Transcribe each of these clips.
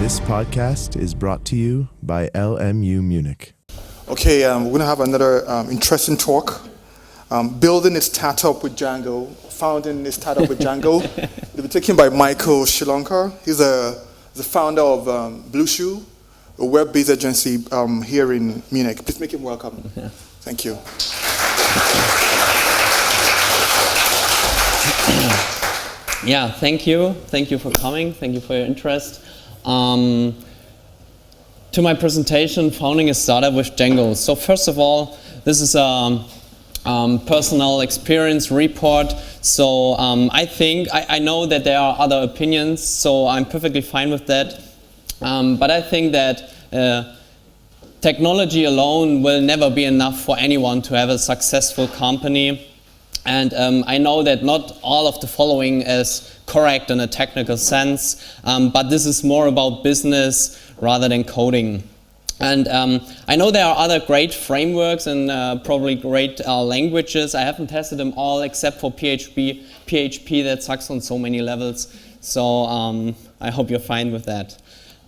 This podcast is brought to you by LMU Munich. Okay, we're going to have another interesting talk. Building a startup with Django, founding a startup with Django. It'll be taken by Michael Schilonka. He's the founder of Blueshoe, a web-based agency here in Munich. Please make him welcome. Yeah. Thank you. Yeah, thank you. Thank you for coming. Thank you for your interest. To my presentation, founding a startup with Django. So first of all, this is a personal experience report. So I know that there are other opinions, so I'm perfectly fine with that. But I think that technology alone will never be enough for anyone to have a successful company. And I know that not all of the following is correct in a technical sense, but this is more about business rather than coding. And I know there are other great frameworks and probably great languages. I haven't tested them all except for PHP. PHP that sucks on so many levels. So I hope you're fine with that.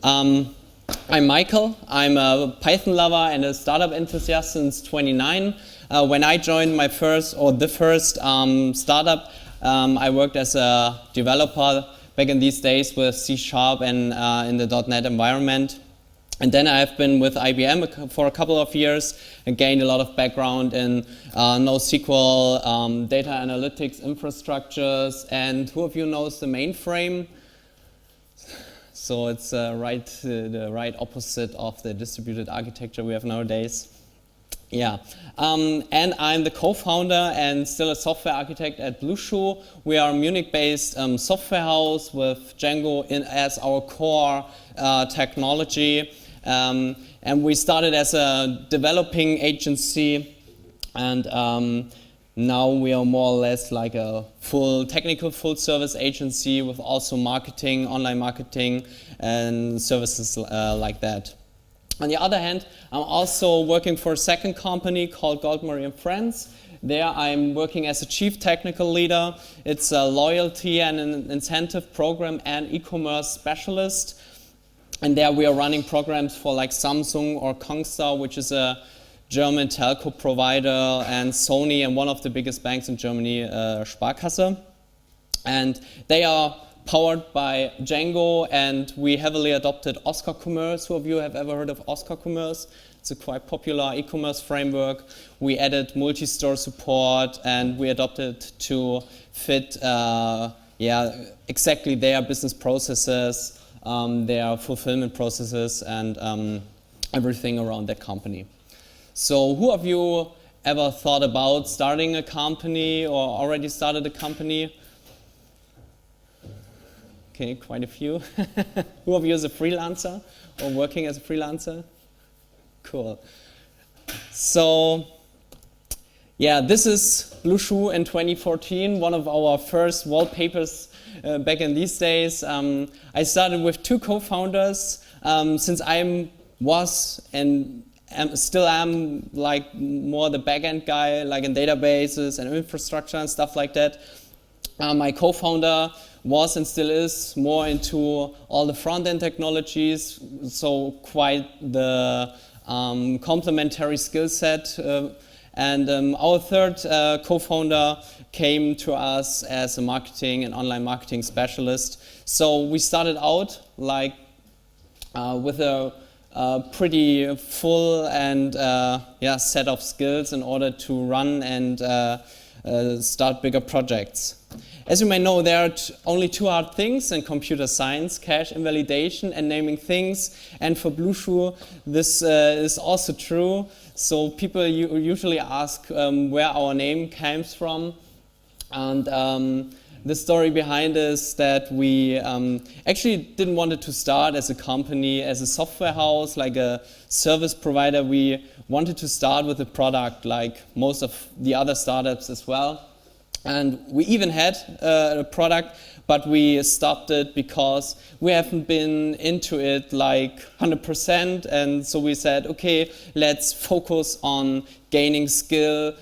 I'm Michael. I'm a Python lover and a startup enthusiast since 29. When I joined the first startup, I worked as a developer back in these days with C# and in the .NET environment. And then I've been with IBM for a couple of years and gained a lot of background in NoSQL, data analytics infrastructures, and who of you knows the mainframe? So it's the right opposite of the distributed architecture we have nowadays. Yeah, and I'm the co-founder and still a software architect at Blueshoe. We are a Munich-based software house with Django as our core technology. And we started as a developing agency, and now we are more or less like a full service agency with also marketing, online marketing, and services like that. On the other hand, I'm also working for a second company called Goldmurray & Friends. There I'm working as a chief technical leader. It's a loyalty and an incentive program and e-commerce specialist. And there we are running programs for like Samsung or Kongstar, which is a German telco provider, and Sony, and one of the biggest banks in Germany, Sparkasse. And they are powered by Django, and we heavily adopted Oscar Commerce. Who of you have ever heard of Oscar Commerce? It's a quite popular e-commerce framework. We added multi-store support, and we adopted to fit exactly their business processes, their fulfillment processes, and everything around that company. So who of you ever thought about starting a company or already started a company? Okay, quite a few. Who of you is a freelancer or working as a freelancer? Cool. So, yeah, this is Blueshoe in 2014, one of our first wallpapers back in these days. I started with two co-founders. Since I was and still am like more the back-end guy, like in databases and infrastructure and stuff like that. My co-founder was and still is more into all the front-end technologies, so quite the complementary skill set. And our third co-founder came to us as a marketing and online marketing specialist. So we started out like with a pretty full and set of skills in order to run and start bigger projects. As you may know, there are only two hard things in computer science: cache invalidation and naming things. And for Blueshoe, this is also true. So people usually ask where our name comes from. And the story behind is that we actually didn't want it to start as a company, as a software house, like a service provider. We wanted to start with a product, like most of the other startups as well. And we even had a product, but we stopped it because we haven't been into it like 100%. And so we said, okay, let's focus on gaining skill,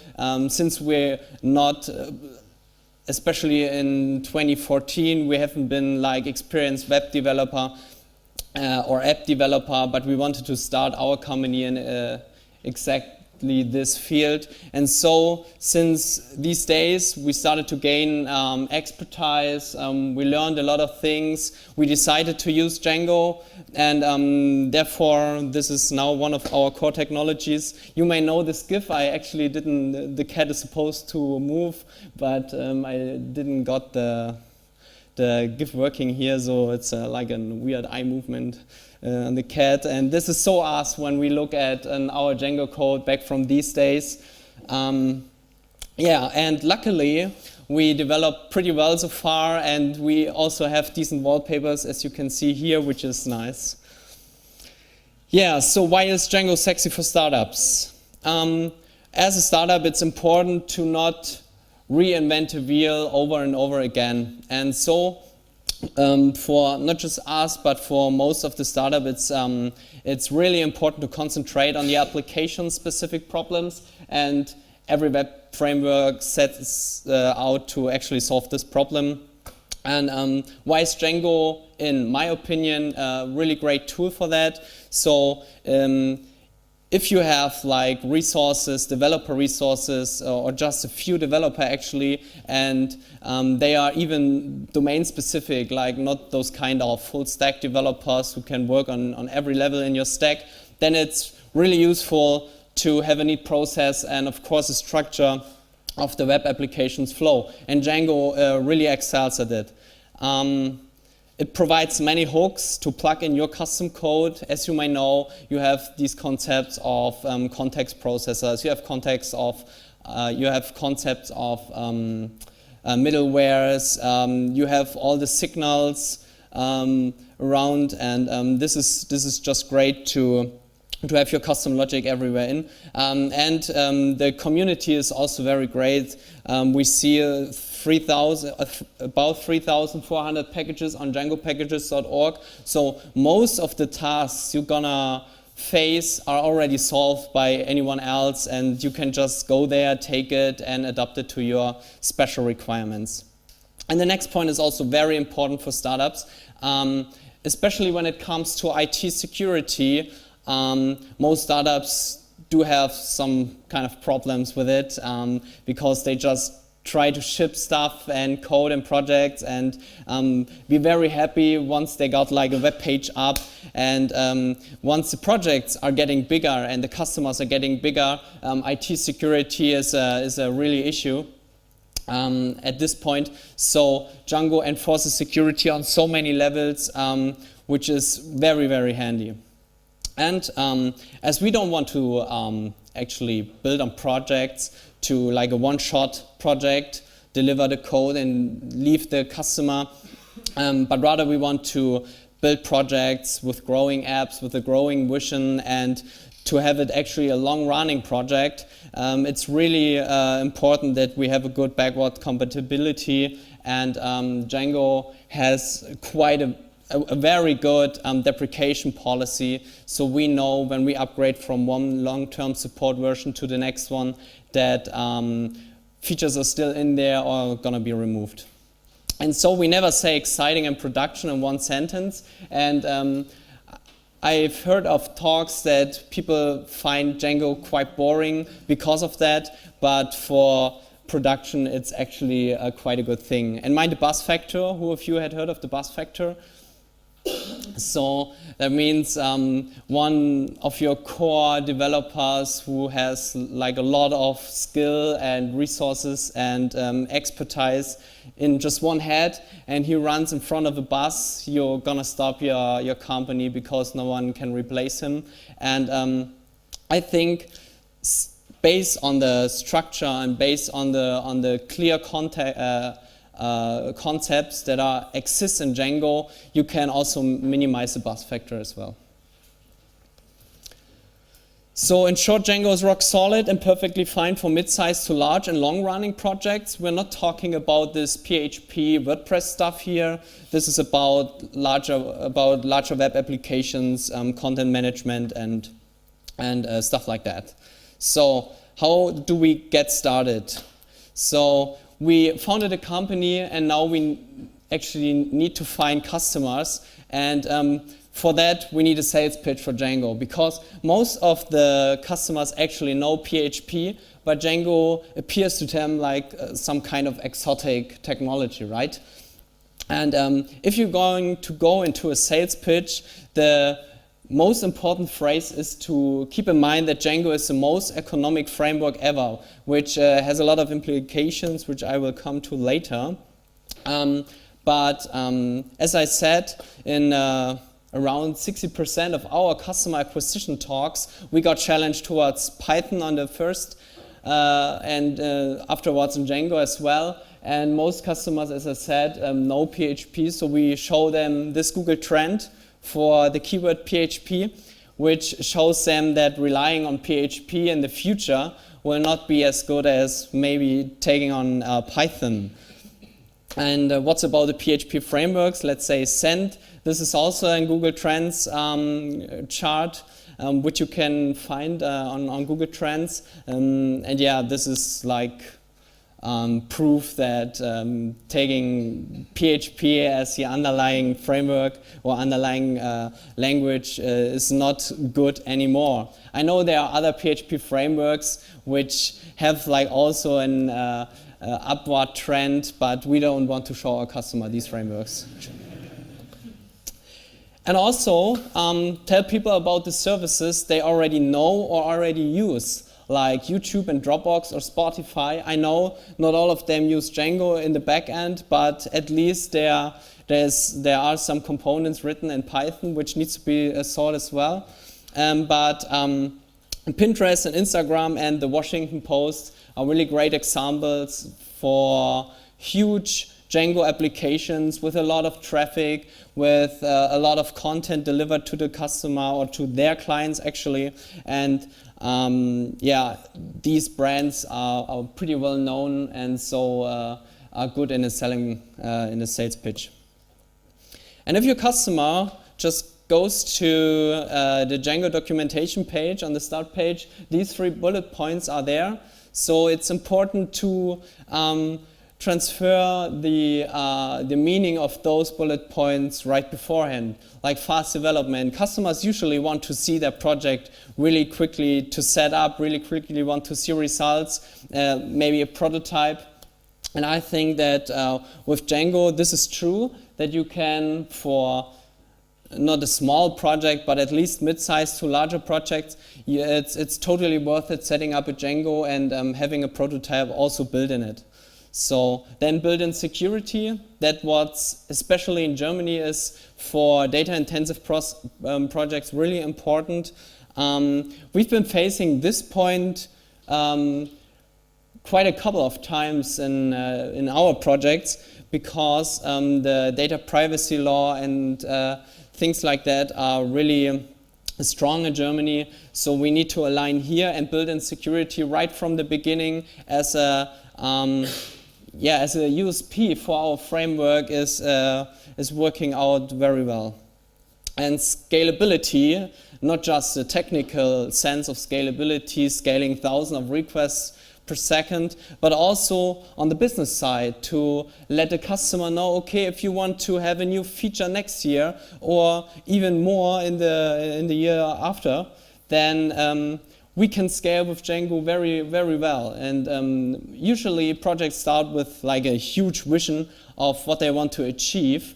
since we're not especially in 2014, we haven't been like experienced web developer. or app developer, but we wanted to start our company in exactly this field. And so since these days we started to gain expertise, we learned a lot of things, we decided to use Django, and therefore this is now one of our core technologies. You may know this GIF. I actually didn't, the cat is supposed to move, but I didn't got the GIF working here, so it's like a weird eye movement on the cat. And this is so us when we look at our Django code back from these days. Yeah, and luckily we developed pretty well so far, and we also have decent wallpapers, as you can see here, which is nice. Yeah, so why is Django sexy for startups? As a startup, it's important to not reinvent the wheel over and over again. And so for not just us, but for most of the startup, it's really important to concentrate on the application-specific problems, and every web framework sets out to actually solve this problem. And why is Django, in my opinion, a really great tool for that? So if you have like resources, developer resources, or just a few developer actually, and they are even domain specific, like not those kind of full stack developers who can work on every level in your stack, then it's really useful to have a neat process and of course a structure of the web application's flow. And Django really excels at it. It provides many hooks to plug in your custom code. As you may know, you have these concepts of context processors. You have concepts of middlewares. You have all the signals around, and this is just great to have your custom logic everywhere in. The community is also very great. We see about 3,400 packages on djangopackages.org. So most of the tasks you're gonna face are already solved by anyone else, and you can just go there, take it, and adapt it to your special requirements. And the next point is also very important for startups, especially when it comes to IT security. Most startups do have some kind of problems with it because they just try to ship stuff and code and projects and be very happy once they got like a web page up, and once the projects are getting bigger and the customers are getting bigger, IT security is a really issue at this point. So Django enforces security on so many levels, which is very, very handy. And as we don't want to actually build on projects to like a one-shot project, deliver the code and leave the customer, but rather we want to build projects with growing apps, with a growing vision, and to have it actually a long-running project. It's really important that we have a good backward compatibility, and Django has quite a very good deprecation policy, so we know when we upgrade from one long-term support version to the next one that features are still in there or gonna be removed. And so we never say exciting and production in one sentence, and I've heard of talks that people find Django quite boring because of that, but for production it's actually quite a good thing. And mind the buzz factor, who of you had heard of the buzz factor? So that means one of your core developers who has like a lot of skill and resources and expertise in just one head, and he runs in front of a bus, you're gonna stop your company because no one can replace him. And I think based on the structure and based on the clear concepts that exist in Django, you can also minimize the buzz factor as well. So in short, Django is rock solid and perfectly fine for mid-sized to large and long-running projects. We're not talking about this PHP WordPress stuff here. This is about larger web applications, content management, and stuff like that. So how do we get started? So we founded a company, and now we actually need to find customers. And for that, we need a sales pitch for Django, because most of the customers actually know PHP, but Django appears to them like some kind of exotic technology, right? And if you're going to go into a sales pitch, the most important phrase is to keep in mind that Django is the most economic framework ever, which has a lot of implications, which I will come to later. But as I said, in around 60% of our customer acquisition talks, we got challenged towards Python on the first and afterwards in Django as well. And most customers, as I said, know PHP, so we show them this Google trend for the keyword PHP, which shows them that relying on PHP in the future will not be as good as maybe taking on Python. And what's about the PHP frameworks? Let's say Send. This is also in Google Trends chart, which you can find on Google Trends. And yeah, this is like proof that taking PHP as the underlying framework or underlying language is not good anymore. I know there are other PHP frameworks which have like also an upward trend, but we don't want to show our customer these frameworks. And also tell people about the services they already know or already use, like YouTube and Dropbox or Spotify. I know not all of them use Django in the back end, but at least there are some components written in Python which needs to be sorted as well. But Pinterest and Instagram and the Washington Post are really great examples for huge Django applications with a lot of traffic, with a lot of content delivered to the customer or to their clients actually. And yeah, these brands are pretty well known and so are good in a in a sales pitch. And if your customer just goes to the Django documentation page on the start page, these 3 bullet points are there. So it's important to transfer the meaning of those bullet points right beforehand, like fast development. Customers usually want to see their project really quickly to set up, really quickly want to see results, maybe a prototype. And I think that with Django, this is true, that you can, for not a small project, but at least mid-sized to larger projects, it's totally worth it setting up a Django and having a prototype also built in it. So then built-in security, that what's especially in Germany is for data-intensive projects really important. We've been facing this point quite a couple of times in our projects because the data privacy law and things like that are really strong in Germany. So we need to align here and build in security right from the beginning as a USP for our framework is working out very well. And scalability, not just the technical sense of scalability, scaling thousands of requests per second, but also on the business side to let the customer know, okay, if you want to have a new feature next year or even more in the year after, then we can scale with Django very, very well. And usually projects start with like a huge vision of what they want to achieve,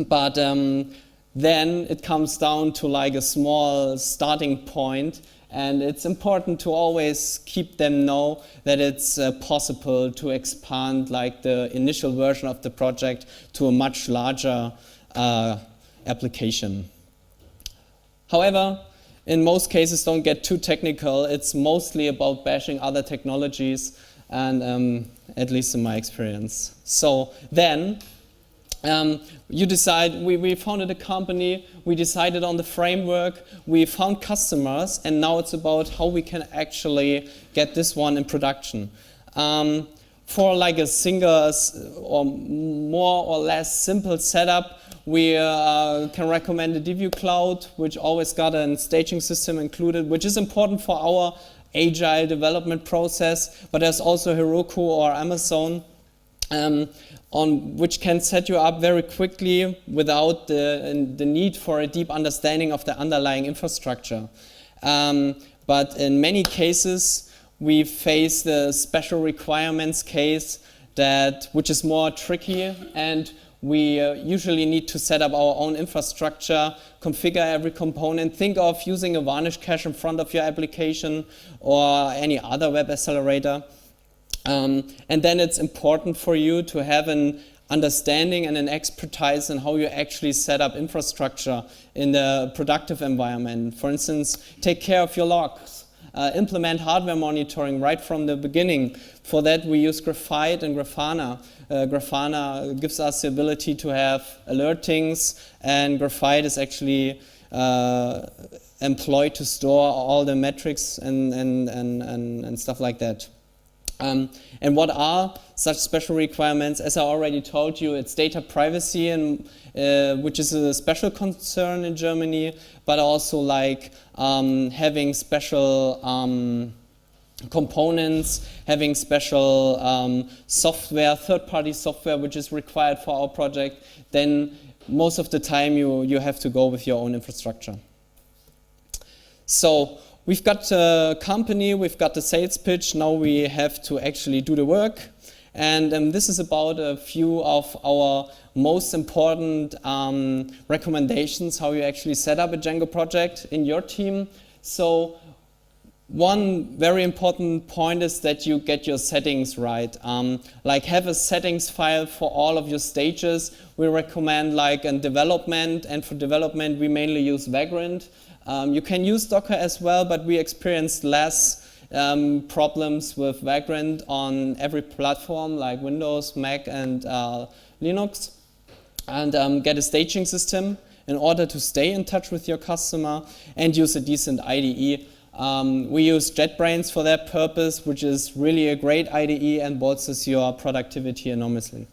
but then it comes down to like a small starting point. And it's important to always keep them know that it's possible to expand like the initial version of the project to a much larger application. However, in most cases, don't get too technical. It's mostly about bashing other technologies, and at least in my experience. So then, you decide, we founded a company, we decided on the framework, we found customers, and now it's about how we can actually get this one in production. For like a single or more or less simple setup, we can recommend the DView Cloud, which always got a staging system included, which is important for our agile development process, but there's also Heroku or Amazon. on which can set you up very quickly without the need for a deep understanding of the underlying infrastructure. But in many cases, we face the special requirements case which is more tricky, and we usually need to set up our own infrastructure, configure every component. Think of using a varnish cache in front of your application or any other web accelerator. And then it's important for you to have an understanding and an expertise in how you actually set up infrastructure in the productive environment. For instance, take care of your logs. Implement hardware monitoring right from the beginning. For that, we use Graphite and Grafana. Grafana gives us the ability to have alertings, and Graphite is actually employed to store all the metrics and stuff like that. And what are such special requirements? As I already told you, it's data privacy, and which is a special concern in Germany, but also like having special components, having special software, third-party software, which is required for our project. Then most of the time you have to go with your own infrastructure. So we've got a company, we've got the sales pitch, now we have to actually do the work. And this is about a few of our most important recommendations, how you actually set up a Django project in your team. So one very important point is that you get your settings right. Like have a settings file for all of your stages. We recommend like in development, and for development we mainly use Vagrant. You can use Docker as well, but we experienced less problems with Vagrant on every platform like Windows, Mac, and Linux. And get a staging system in order to stay in touch with your customer, and use a decent IDE. We use JetBrains for that purpose, which is really a great IDE and bolsters your productivity enormously.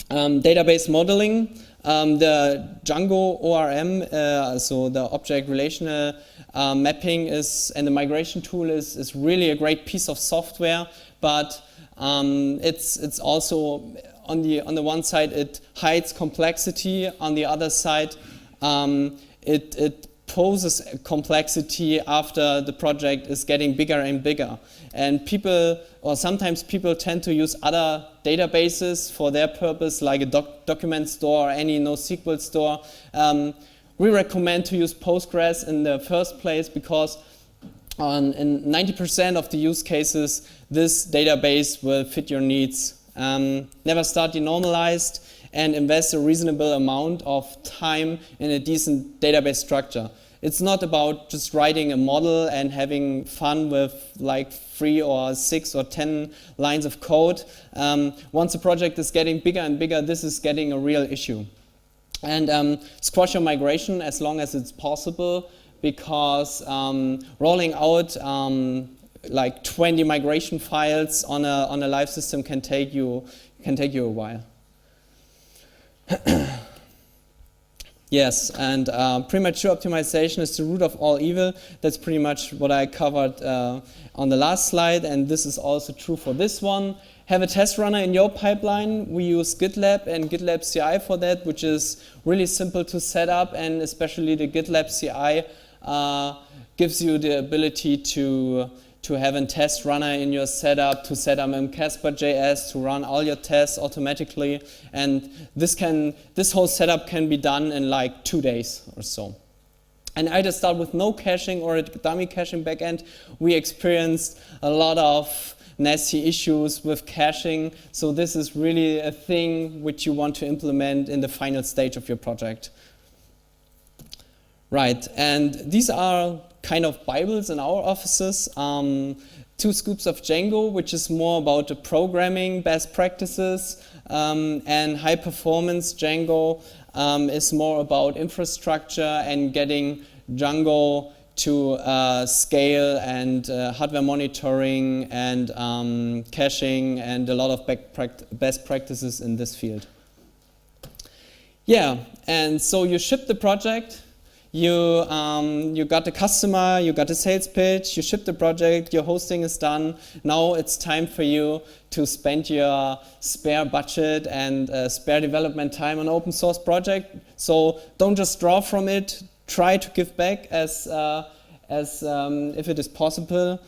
Database modeling. The Django ORM, so the object relational mapping and the migration tool is really a great piece of software, but it's also on the one side it hides complexity, on the other side it poses complexity after the project is getting bigger and bigger. And sometimes people tend to use other databases for their purpose, like a document store or any NoSQL store. We recommend to use Postgres in the first place because in 90% of the use cases, this database will fit your needs. Never start denormalized, and invest a reasonable amount of time in a decent database structure. It's not about just writing a model and having fun with like 3 or 6 or 10 lines of code. Once a project is getting bigger and bigger, this is getting a real issue. And squash your migration as long as it's possible, because rolling out like 20 migration files on a live system can take you a while. Yes, and premature optimization is the root of all evil. That's pretty much what I covered on the last slide, and this is also true for this one. Have a test runner in your pipeline. We use GitLab and GitLab CI for that, which is really simple to set up, and especially the GitLab CI gives you the ability to have a test runner in your setup, to set up Casper.js, to run all your tests automatically, and this whole setup can be done in like 2 days or so. And either start with no caching or a dummy caching backend. We experienced a lot of nasty issues with caching, so this is really a thing which you want to implement in the final stage of your project. Right, and these are kind of Bibles in our offices. 2 scoops of Django, which is more about the programming best practices, and high performance Django is more about infrastructure and getting Django to scale, and hardware monitoring and caching, and a lot of best practices in this field. Yeah, and so you ship the project. you got the customer, you got the sales pitch, you ship the project, your hosting is done. Now it's time for you to spend your spare budget and spare development time on open source project. So don't just draw from it. Try to give back as if it is possible.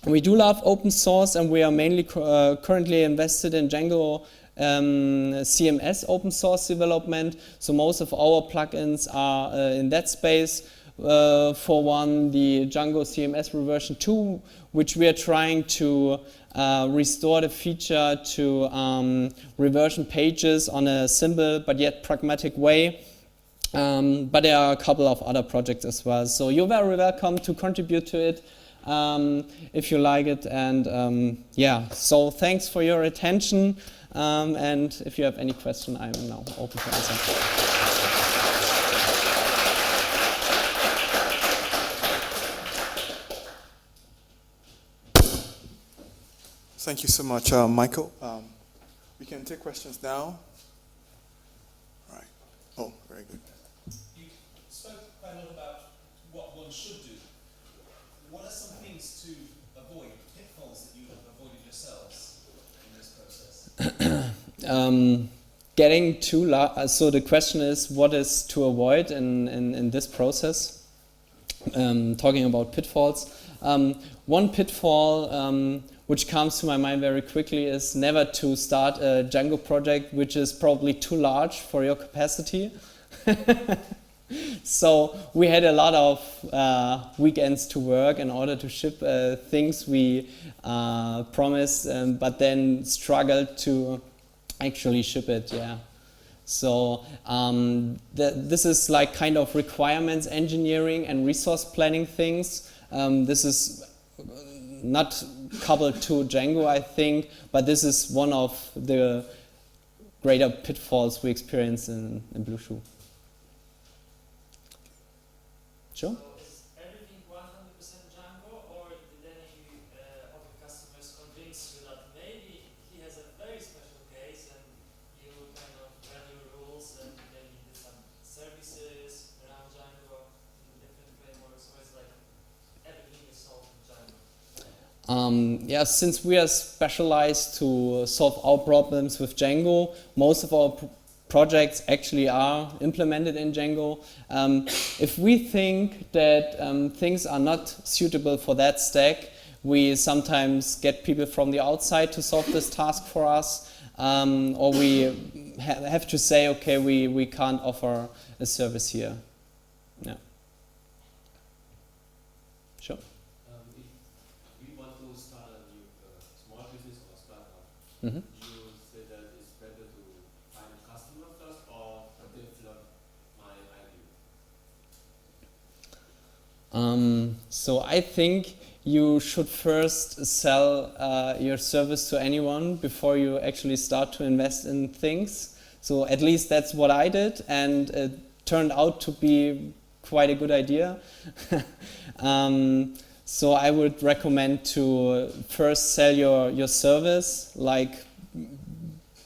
We do love open source, and we are mainly currently invested in Django CMS open source development. So most of our plugins are in that space. For one, the Django CMS version 2, which we are trying to restore the feature to reversion pages on a simple but yet pragmatic way. But there are a couple of other projects as well. So you're very welcome to contribute to it if you like it. And yeah, so thanks for your attention. And if you have any question, I'm now open to answer. Thank you so much, Michael. We can take questions now. All right. Oh, very good. You spoke quite a lot about what one should do. What are some things to avoid, pitfalls that you have avoided yourselves in this process? Getting too large. So the question is, what is to avoid in this process? Talking about pitfalls. One pitfall which comes to my mind very quickly is never to start a Django project which is probably too large for your capacity. So we had a lot of weekends to work in order to ship things we promised, but then struggled to actually ship it. Yeah. So this is like kind of requirements engineering and resource planning things. This is not coupled to Django, I think, but this is one of the greater pitfalls we experience in Blueshoe. Sure. So is everything 100% Django, or did any of your customers convince you that maybe he has a very special case and you kind of ran your rules and maybe did some services around Django in different frameworks, or is like everything is solved in Django? Yeah, since we are specialized to solve our problems with Django, most of our projects actually are implemented in Django. If we think that things are not suitable for that stack, we sometimes get people from the outside to solve this task for us, or we have to say, okay, we can't offer a service here. Yeah. Sure. If we want to start a new small business or startup, Mm-hmm. you say that it's better to find a customer first or develop my idea? So I think you should first sell your service to anyone before you actually start to invest in things. So at least that's what I did, and it turned out to be quite a good idea. So I would recommend to first sell your service, like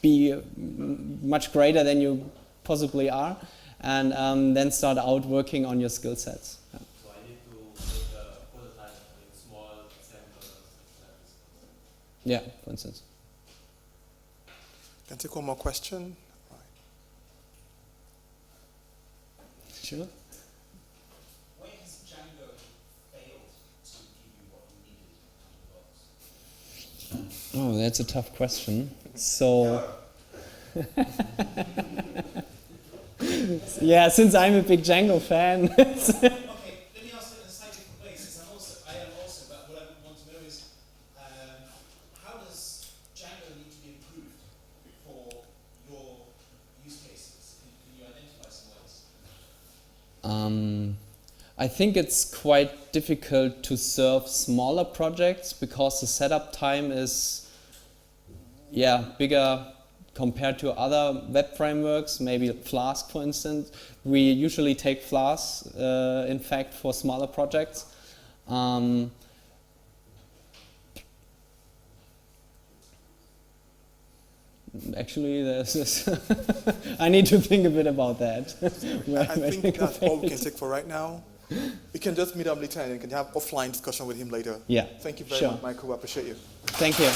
be much greater than you possibly are, and then start out working on your skill sets. Yeah. So I need to make a prototype with small samples. Yeah, for instance. Can I take one more question? All right. Sure. Where has Django failed to give you what you needed out of the box? Oh, that's a tough question. So, yeah, since I'm a big Django fan. Okay, let me ask it in a slightly different way, since I am also, but what I want to know is, how does Django need to be improved for your use cases? Can you identify some ways? I think it's quite difficult to serve smaller projects because the setup time is, bigger compared to other web frameworks, maybe Flask, for instance. We usually take Flask, in fact, for smaller projects. Actually, there's this I need to think a bit about that. I think that's all we can take for right now. We can just meet up later and you can have offline discussion with him later. Yeah, Thank you very sure. much, Michael. I appreciate you. Thank you.